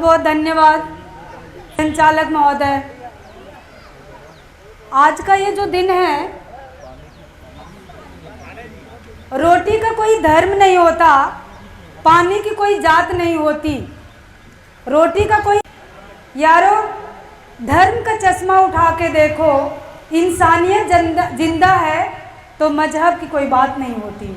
बहुत धन्यवाद संचालक महोदय। आज का ये जो दिन है, रोटी का कोई धर्म नहीं होता, पानी की कोई जात नहीं होती, रोटी का कोई यारो धर्म का चश्मा उठा के देखो, इंसानियत जिंदा है तो मजहब की कोई बात नहीं होती।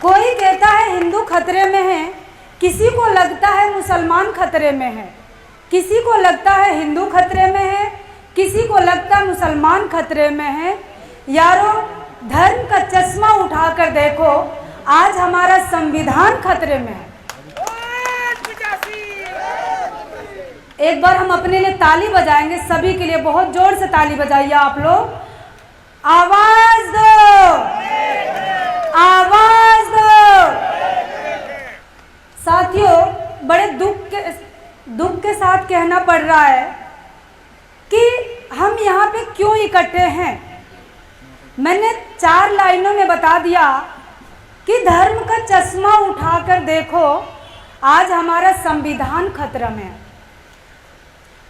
कोई कहता है हिंदू खतरे में है, किसी को लगता है मुसलमान खतरे में है, किसी को लगता है हिंदू खतरे में है, किसी को लगता है मुसलमान खतरे में है। यारो धर्म का चश्मा उठाकर देखो, आज हमारा संविधान खतरे में है। एक बार हम अपने लिए ताली बजाएंगे, सभी के लिए बहुत जोर से ताली बजाइए आप लोग। आवाज दो, आवाज दो। साथियों, बड़े दुख के साथ कहना पड़ रहा है कि हम यहाँ पे क्यों इकट्ठे हैं। मैंने 4 लाइनों में बता दिया कि धर्म का चश्मा उठाकर देखो, आज हमारा संविधान खतरा में है।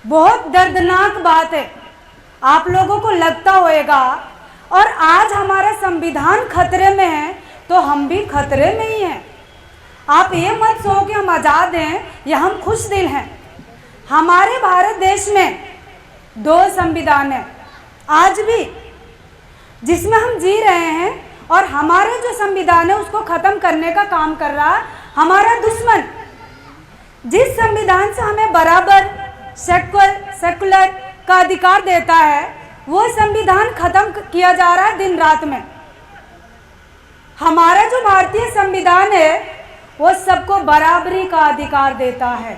बहुत दर्दनाक बात है, आप लोगों को लगता होगा, और आज हमारा संविधान खतरे में है तो हम भी खतरे में ही हैं। आप ये मत सोचो कि हम आज़ाद हैं या हम खुश दिल हैं। हमारे भारत देश में 2 संविधान है आज भी, जिसमें हम जी रहे हैं, और हमारा जो संविधान है उसको ख़त्म करने का काम कर रहा है हमारा दुश्मन। जिस संविधान से हमें बराबर सेकुलर का अधिकार देता है, वो संविधान खत्म किया जा रहा है दिन रात में। हमारा जो भारतीय संविधान है वो सबको बराबरी का अधिकार देता है,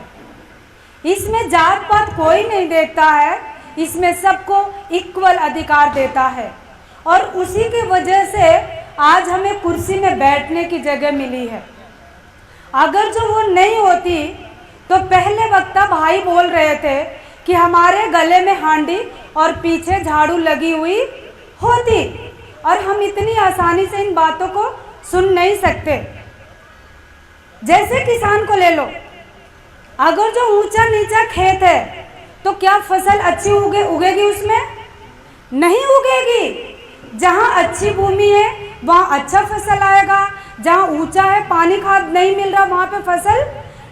इसमें जात पात कोई नहीं देखता है, इसमें सबको इक्वल अधिकार देता है। और उसी की वजह से आज हमें कुर्सी में बैठने की जगह मिली है। अगर जो वो नहीं होती तो पहले वक्ता भाई बोल रहे थे कि हमारे गले में हांडी और पीछे झाड़ू लगी हुई होती, और हम इतनी आसानी से इन बातों को सुन नहीं सकते। जैसे किसान को ले लो, अगर जो ऊंचा नीचा खेत है तो क्या फसल अच्छी उगेगी? उसमें नहीं उगेगी। जहाँ अच्छी भूमि है वहाँ अच्छा फसल आएगा, जहाँ ऊंचा है, पानी खाद नहीं मिल रहा, वहाँ पे फसल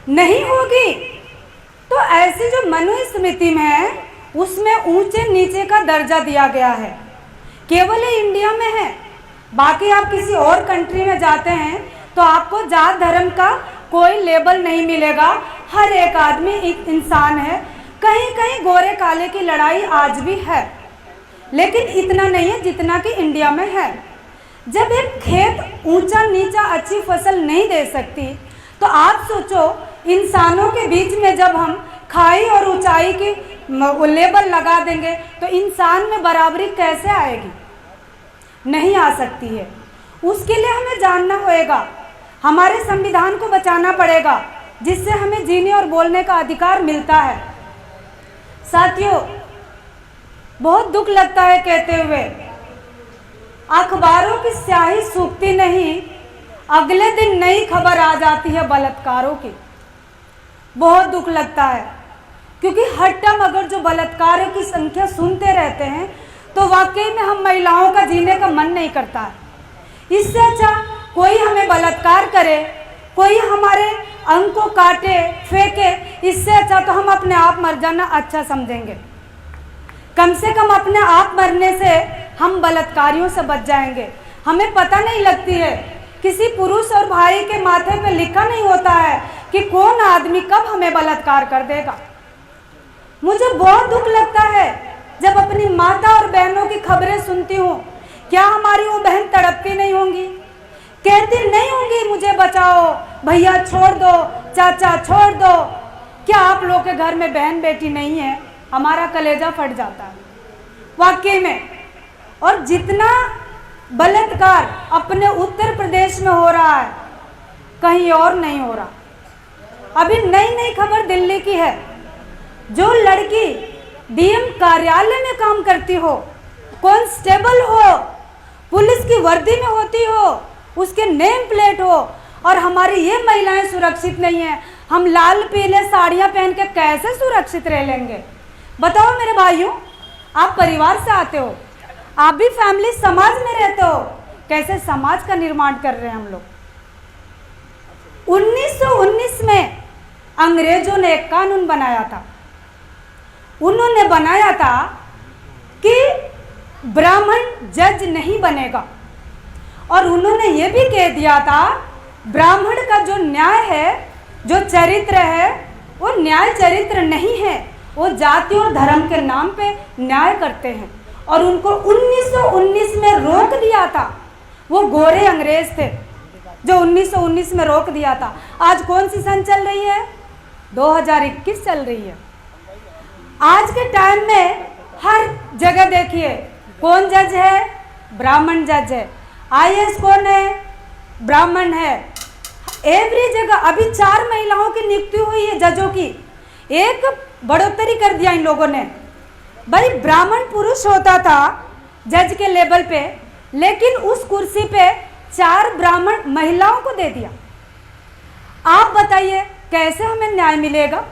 नहीं होगी। तो ऐसी जो मनुस्मृति में है उसमें ऊंचे नीचे का दर्जा दिया गया है, केवल ये इंडिया में है। बाकी आप किसी और कंट्री में जाते हैं तो आपको जात धर्म का कोई लेबल नहीं मिलेगा, हर एक आदमी एक इंसान है। कहीं कहीं गोरे काले की लड़ाई आज भी है, लेकिन इतना नहीं है जितना कि इंडिया में है। जब एक खेत ऊंचा नीचा अच्छी फसल नहीं दे सकती, तो आप सोचो इंसानों के बीच में जब हम खाई और ऊंचाई की लेबल लगा देंगे तो इंसान में बराबरी कैसे आएगी? नहीं आ सकती है। उसके लिए हमें जानना होगा, हमारे संविधान को बचाना पड़ेगा, जिससे हमें जीने और बोलने का अधिकार मिलता है। साथियों, बहुत दुख लगता है कहते हुए, अखबारों की स्याही सूखती नहीं, अगले दिन नई खबर आ जाती है बलात्कारों की। बहुत दुख लगता है, क्योंकि हर टाइम अगर जो बलात्कारों की संख्या सुनते रहते हैं तो वाकई में हम महिलाओं का जीने का मन नहीं करता है। इससे अच्छा कोई हमें बलात्कार करे, कोई हमारे अंग को काटे फेंके, इससे अच्छा तो हम अपने आप मर जाना अच्छा समझेंगे। कम से कम अपने आप मरने से हम बलात्कारियों से बच जाएंगे। हमें पता नहीं लगती है, किसी पुरुष और भाई के माथे पे लिखा नहीं होता है कि कौन आदमी कब हमें बलात्कार कर देगा। मुझे बहुत दुख लगता है जब अपनी माता और बहनों की खबरें सुनती हूँ। क्या हमारी वो बहन तड़पती नहीं होंगी, कहती नहीं होंगी मुझे बचाओ, भैया छोड़ दो, चाचा छोड़ दो? क्या आप लोग के घर में बहन बेटी नहीं है? हमारा कलेजा फट जाता है वाकई में। और जितना बलात्कार अपने उत्तर प्रदेश में हो रहा है, कहीं और नहीं हो रहा। अभी नई खबर दिल्ली की है, जो लड़की डीएम कार्यालय में काम करती हो, कांस्टेबल हो, पुलिस की वर्दी में होती हो, उसके नेम प्लेट हो, और हमारी ये महिलाएं सुरक्षित नहीं है, हम लाल पीले साड़ियाँ पहन के कैसे सुरक्षित रह लेंगे? बताओ मेरे भाइयों, आप परिवार से आते हो, आप भी फैमिली समाज में रहते हो, कैसे समाज का निर्माण कर रहे हैं हम लोग? 1919 में अंग्रेजों ने एक कानून बनाया था। उन्होंने बनाया था कि ब्राह्मण जज नहीं बनेगा, और उन्होंने ये भी कह दिया था ब्राह्मण का जो न्याय है, जो चरित्र है, वो न्याय चरित्र नहीं है, वो जाति और धर्म के नाम पे न्याय करते हैं। और उनको 1919 में रोक दिया था। वो गोरे अंग्रेज थे जो 1919 में रोक दिया था। आज कौन सी सन चल रही है? 2021 चल रही है। आज के टाइम में हर जगह देखिए कौन जज है? ब्राह्मण जज है। आईएएस कौन है? ब्राह्मण है। एवरी जगह अभी 4 महिलाओं की नियुक्ति हुई है जजों की। एक बढ़ोतरी कर दिया इन लोगों ने। भाई ब्राह्मण पुरुष होता था जज के लेवल पे, लेकिन उस कुर्सी पे 4 ब्राह्मण महिलाओं को दे दिया। आप बताइए कैसे हमें न्याय मिलेगा?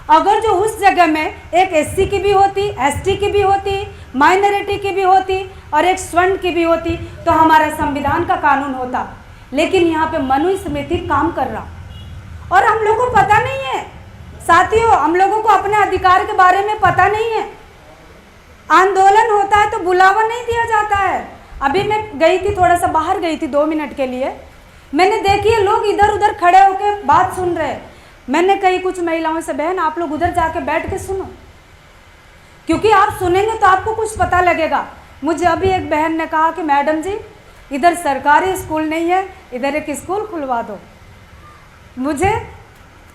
अगर जो उस जगह में एक एससी की भी होती, एसटी की भी होती, माइनॉरिटी की भी होती और एक स्वर्ण की भी होती तो हमारा संविधान का कानून होता। लेकिन यहाँ पे मनुस्मृति काम कर रहा, और हम लोगों को पता नहीं है। साथियों, हम लोगों को अपने अधिकार के बारे में पता नहीं है। आंदोलन होता है तो बुलावा नहीं दिया जाता है। अभी मैं गई थी, थोड़ा सा बाहर गई थी 2 मिनट के लिए, मैंने देखी है लोग इधर उधर खड़े होकर बात सुन रहे। मैंने कही कुछ महिलाओं से, बहन आप लोग उधर जाके बैठ के सुनो, क्योंकि आप सुनेंगे तो आपको कुछ पता लगेगा। मुझे अभी एक बहन ने कहा कि मैडम जी इधर सरकारी स्कूल नहीं है, इधर एक स्कूल खुलवा दो। मुझे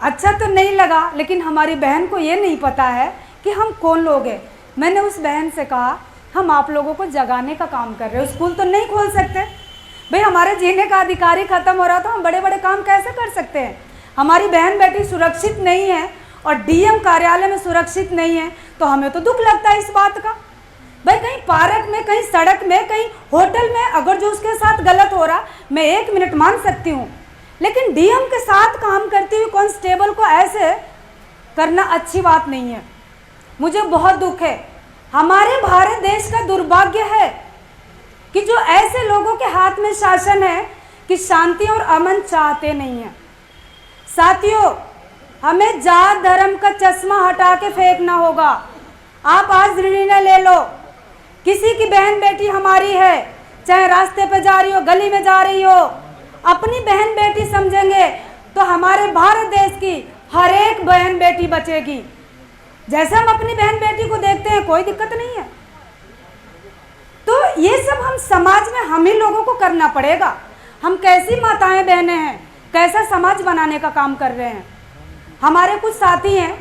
अच्छा तो नहीं लगा, लेकिन हमारी बहन को ये नहीं पता है कि हम कौन लोग हैं। मैंने उस बहन से कहा हम आप लोगों को जगाने का काम कर रहे हो, स्कूल तो नहीं खोल सकते भाई, हमारे जीने का अधिकार ही खत्म हो रहा तो हम बड़े बड़े काम कैसे कर सकते हैं? हमारी बहन बेटी सुरक्षित नहीं है और डीएम कार्यालय में सुरक्षित नहीं है, तो हमें तो दुख लगता है इस बात का। भाई कहीं पार्क में, कहीं सड़क में, कहीं होटल में अगर जो उसके साथ गलत हो रहा, मैं 1 मिनट मान सकती हूँ, लेकिन डीएम के साथ काम करती हुई कांस्टेबल को ऐसे करना अच्छी बात नहीं है। मुझे बहुत दुख है। हमारे भारत देश का दुर्भाग्य है कि जो ऐसे लोगों के हाथ में शासन है कि शांति और अमन चाहते नहीं है। साथियों, हमें जात धर्म का चश्मा हटा के फेंकना होगा। आप आज निर्णय ले लो, किसी की बहन बेटी हमारी है, चाहे रास्ते पे जा रही हो, गली में जा रही हो, अपनी बहन बेटी समझेंगे तो हमारे भारत देश की हर एक बहन बेटी बचेगी। जैसे हम अपनी बहन बेटी को देखते हैं, कोई दिक्कत नहीं है। तो ये सब हम समाज में हम ही लोगों को करना पड़ेगा। हम कैसी माताएं बहनें हैं, कैसा समाज बनाने का काम कर रहे हैं। हमारे कुछ साथी हैं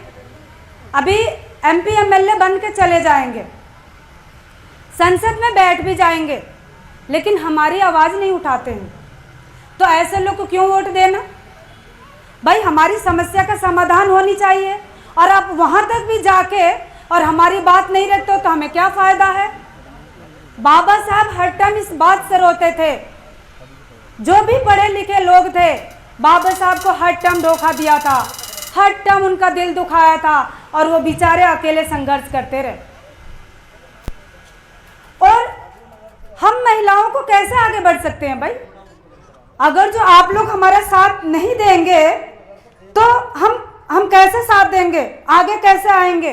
अभी एमपी एमएलए बन के चले जाएंगे, संसद में बैठ भी जाएंगे, लेकिन हमारी आवाज़ नहीं उठाते हैं। तो ऐसे लोग को क्यों वोट देना? भाई हमारी समस्या का समाधान होनी चाहिए, और आप वहाँ तक भी जाके और हमारी बात नहीं रखते हो तो हमें क्या फ़ायदा है? बाबा साहब हर टाइम इस बात से रोते थे, जो भी पढ़े लिखे लोग थे बाबा साहब को हर टाइम धोखा दिया था, हर टाइम उनका दिल दुखाया था, और वो बेचारे अकेले संघर्ष करते रहे। और हम महिलाओं को कैसे आगे बढ़ सकते हैं भाई? अगर जो आप लोग हमारा साथ नहीं देंगे तो हम कैसे साथ देंगे, आगे कैसे आएंगे?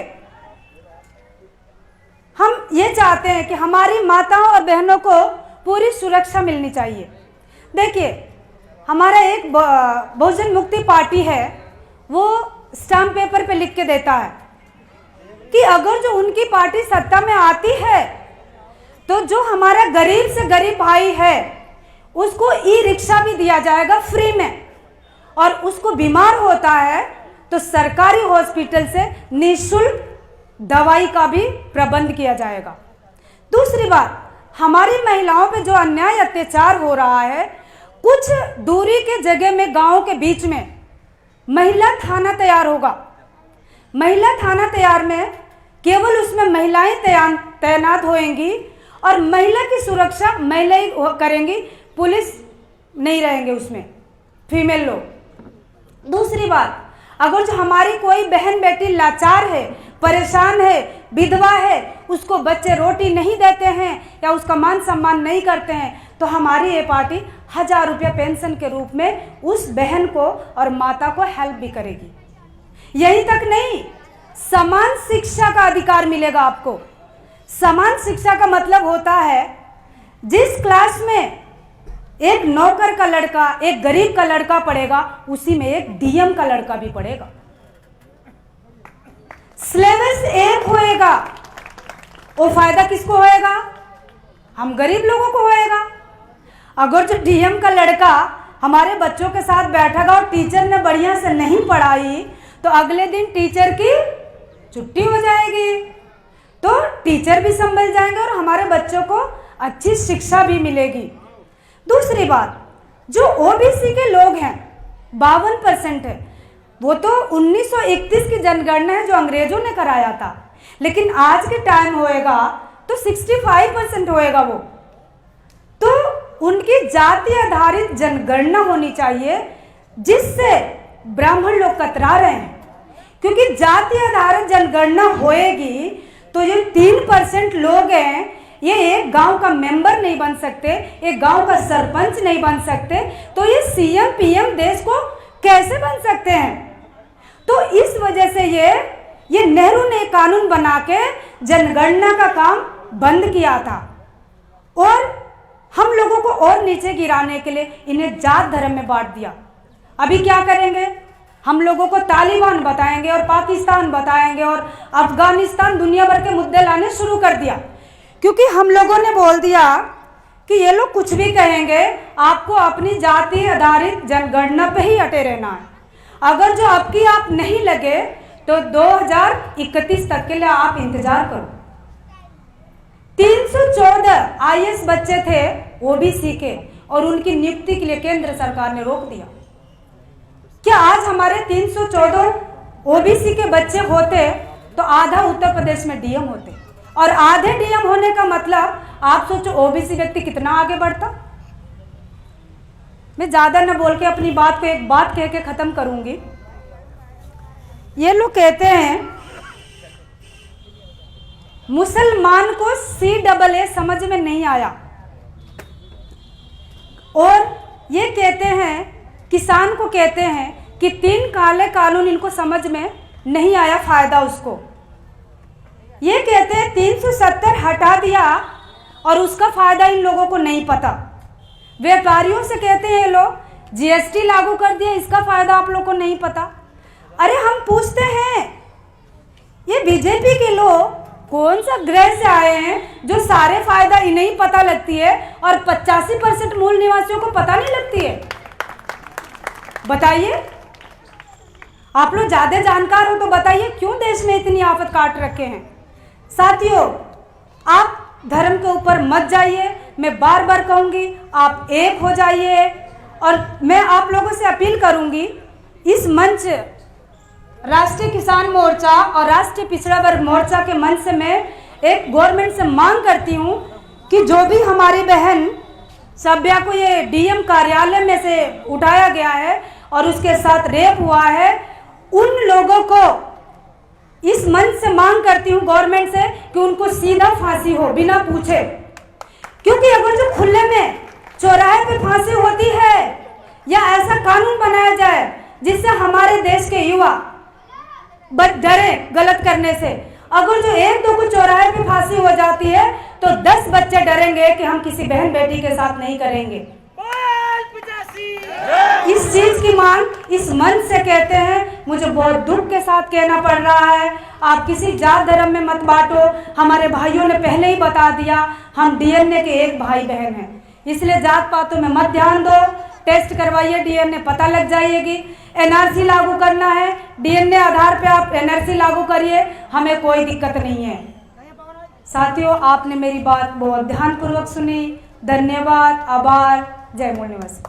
हम ये चाहते हैं कि हमारी माताओं और बहनों को पूरी सुरक्षा मिलनी चाहिए। देखिए, हमारा एक बहुजन मुक्ति पार्टी है, वो स्टाम्प पेपर पे लिख के देता है कि अगर जो उनकी पार्टी सत्ता में आती है तो जो हमारा गरीब से गरीब भाई है उसको ई रिक्शा भी दिया जाएगा फ्री में, और उसको बीमार होता है तो सरकारी हॉस्पिटल से निःशुल्क दवाई का भी प्रबंध किया जाएगा। दूसरी बात, हमारी महिलाओं पे जो अन्याय अत्याचार हो रहा है, कुछ दूरी के जगह में गांव के बीच में महिला थाना तैयार होगा। महिला थाना तैयार में केवल उसमें महिलाएं तैनात होएंगी और महिला की सुरक्षा महिलाएं करेंगी, पुलिस नहीं रहेंगे उसमें, फीमेल लोग। दूसरी बात, अगर जो हमारी कोई बहन बेटी लाचार है, परेशान है, विधवा है, उसको बच्चे रोटी नहीं देते हैं या उसका मान सम्मान नहीं करते हैं, तो हमारी ये पार्टी 1000 रुपया पेंशन के रूप में उस बहन को और माता को हेल्प भी करेगी। यही तक नहीं, समान शिक्षा का अधिकार मिलेगा आपको। समान शिक्षा का मतलब होता है जिस क्लास में एक नौकर का लड़का, एक गरीब का लड़का पढ़ेगा, उसी में एक डीएम का लड़का भी पढ़ेगा। सिलेबस एक होएगा, वो फायदा किसको होएगा? हम गरीब लोगों को होएगा। अगर जो डीएम का लड़का हमारे बच्चों के साथ बैठेगा और टीचर ने बढ़िया से नहीं पढ़ाई, तो अगले दिन टीचर की छुट्टी हो जाएगी, तो टीचर भी संभल जाएंगे और हमारे बच्चों को अच्छी शिक्षा भी मिलेगी। दूसरी बात, जो ओबीसी के लोग हैं 52% है, वो तो 1931 की जनगणना है जो अंग्रेजों ने कराया था, लेकिन आज के टाइम होएगा तो 65% होएगा वो। तो उनकी जाति आधारित जनगणना होनी चाहिए, जिससे ब्राह्मण लोग कतरा रहे हैं, क्योंकि जाति आधारित जनगणना होएगी तो ये 3% लोग हैं, ये एक गांव का मेंबर नहीं बन सकते, एक गांव का सरपंच नहीं बन सकते, तो ये सीएम पीएम देश को कैसे बन सकते हैं? तो इस वजह से ये नेहरू ने कानून बना के जनगणना का काम बंद किया था और हम लोगों को और नीचे गिराने के लिए इन्हें जात धर्म में बांट दिया। अभी क्या करेंगे? हम लोगों को तालिबान बताएंगे और पाकिस्तान बताएंगे और अफगानिस्तान, दुनिया भर के मुद्दे लाने शुरू कर दिया, क्योंकि हम लोगों ने बोल दिया कि ये लोग कुछ भी कहेंगे, आपको अपनी जाति आधारित जनगणना पे ही अटे रहना है। अगर जो आपकी आप नहीं लगे तो 2031 तक के लिए आप इंतजार करो। 314 आईएएस बच्चे थे ओबीसी के और उनकी नियुक्ति के लिए केंद्र सरकार ने रोक दिया। क्या आज हमारे 314 ओबीसी के बच्चे होते तो आधा उत्तर प्रदेश में डीएम होते, और आधे डीएम होने का मतलब आप सोचो ओबीसी व्यक्ति कितना आगे बढ़ता। मैं ज्यादा न बोल के अपनी बात को एक बात कह के खत्म करूंगी। ये लोग कहते हैं मुसलमान को CAA समझ में नहीं आया, और ये कहते हैं, किसान को कहते हैं कि 3 काले कानून इनको समझ में नहीं आया, फायदा उसको। ये कहते हैं 370 हटा दिया और उसका फायदा इन लोगों को नहीं पता। व्यापारियों से कहते हैं ये लोग जीएसटी लागू कर दिया, इसका फायदा आप लोग को नहीं पता। अरे हम पूछते हैं, ये बीजेपी के लोग कौन सा ग्रह से आए हैं जो सारे फायदा इन्हें ही पता लगती है और 85% मूल निवासियों को पता नहीं लगती है? बताइए, आप लोग ज्यादा जानकार हो तो बताइए क्यों देश में इतनी आफत काट रखे हैं। साथियों, आप धर्म के ऊपर मत जाइए, मैं बार बार कहूंगी, आप एक हो जाइए। और मैं आप लोगों से अपील करूंगी, इस मंच राष्ट्रीय किसान मोर्चा और राष्ट्रीय पिछड़ा वर्ग मोर्चा के मंच से मैं एक गवर्नमेंट से मांग करती हूं कि जो भी हमारी बहन सभ्या को ये डीएम कार्यालय में से उठाया गया है और उसके साथ रेप हुआ है, उन लोगों को इस मंच से मांग करती हूं गवर्नमेंट से कि उनको सीधा फांसी हो, बिना पूछे। क्योंकि अगर जो खुले में चौराहे पे फांसी होती है या ऐसा कानून बनाया जाए जिससे हमारे देश के युवा डरे गलत करने से, अगर जो 1-2 को चौराहे पे फांसी हो जाती है तो 10 बच्चे डरेंगे कि हम किसी बहन बेटी के साथ नहीं करेंगे। इस चीज की मांग इस मंच से कहते हैं। मुझे बहुत दुख के साथ कहना पड़ रहा है, आप किसी जात धर्म में मत बांटो। हमारे भाइयों ने पहले ही बता दिया, हम डीएनए के एक भाई बहन हैं, इसलिए जात पातों में मत ध्यान दो। टेस्ट करवाइए, डीएनए पता लग जाएगी। एनआरसी लागू करना है, डीएनए आधार पे आप एनआरसी लागू करिए, हमें कोई दिक्कत नहीं है। साथियों, आपने मेरी बात बहुत ध्यानपूर्वक सुनी। धन्यवाद, आभार, जय मूल निवासी।